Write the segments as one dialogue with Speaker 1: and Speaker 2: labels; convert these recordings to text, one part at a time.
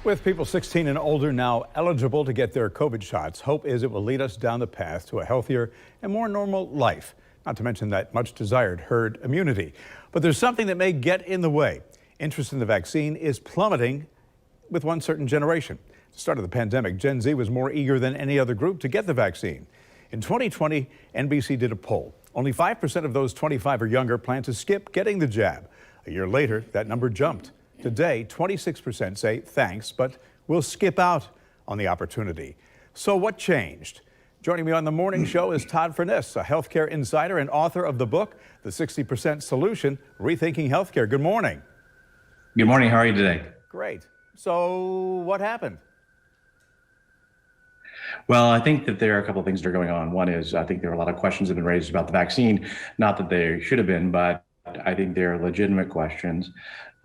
Speaker 1: With people 16 and older now eligible to get their COVID shots, hope is it will lead us down the path to a healthier and more normal life, not to mention that much desired herd immunity. But there's something that may get in the way. Interest in the vaccine is plummeting with one certain generation. At the start of the pandemic, Gen Z was more eager than any other group to get the vaccine. In 2020, NBC did a poll. Only 5% of those 25 or younger plan to skip getting the jab. A year later, that number jumped. Today, 26% say thanks, but will skip out on the opportunity. So what changed? Joining me on the morning show is Todd Furniss, a healthcare insider and author of the book, The 60% Solution, Rethinking Healthcare. Good morning.
Speaker 2: Good morning. How are you today?
Speaker 1: Great. So what happened?
Speaker 2: Well, I think that there are a couple of things that are going on. One is I think there are a lot of questions that have been raised about the vaccine. Not that they should have been, but I think they're legitimate questions.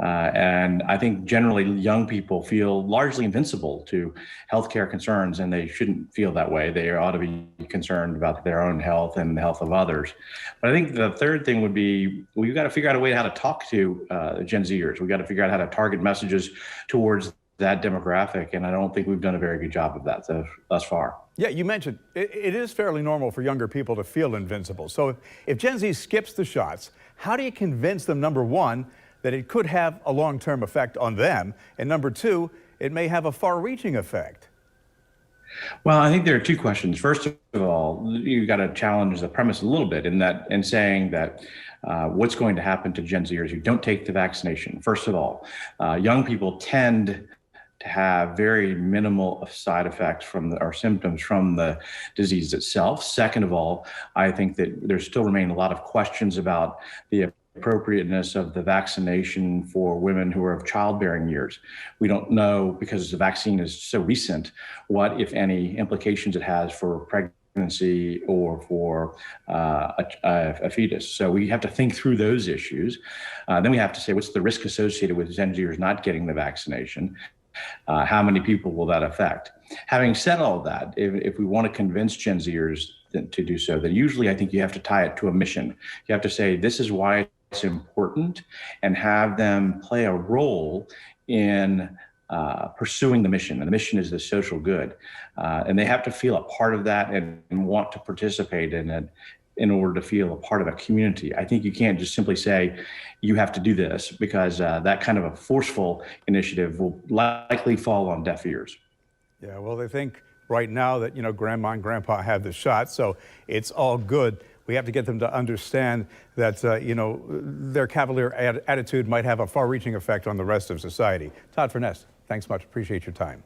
Speaker 2: And I think generally young people feel largely invincible to healthcare concerns, and they shouldn't feel that way. They ought to be concerned about their own health and the health of others. But I think the third thing would be we've got to figure out a way how to talk to Gen Zers. We've got to figure out how to target messages towards that demographic, and I don't think we've done a very good job of that thus far.
Speaker 1: Yeah, you mentioned it is fairly normal for younger people to feel invincible. So if Gen Z skips the shots, how do you convince them, number one, that it could have a long-term effect on them, and number two, it may have a far-reaching effect?
Speaker 2: Well, I think there are two questions. First of all, you've got to challenge the premise a little bit in saying that what's going to happen to Gen Zers who don't take the vaccination. First of all, young people tend to have very minimal side effects or symptoms from the disease itself. Second of all, I think that there still remain a lot of questions about the appropriateness of the vaccination for women who are of childbearing years. We don't know, because the vaccine is so recent, what, if any, implications it has for pregnancy or for a fetus. So we have to think through those issues. Then we have to say, what's the risk associated with Gen Zers not getting the vaccination? How many people will that affect? Having said all of that, if we want to convince Gen Zers to do so, then usually I think you have to tie it to a mission. You have to say, this is why it's important, and have them play a role in pursuing the mission. And the mission is the social good. And they have to feel a part of that and want to participate in it in order to feel a part of a community. I think you can't just simply say, you have to do this, because that kind of a forceful initiative will likely fall on deaf ears.
Speaker 1: Yeah, well, they think right now that, grandma and grandpa have the shot, so it's all good. We have to get them to understand that, their cavalier attitude might have a far-reaching effect on the rest of society. Todd Furniss, thanks much. Appreciate your time.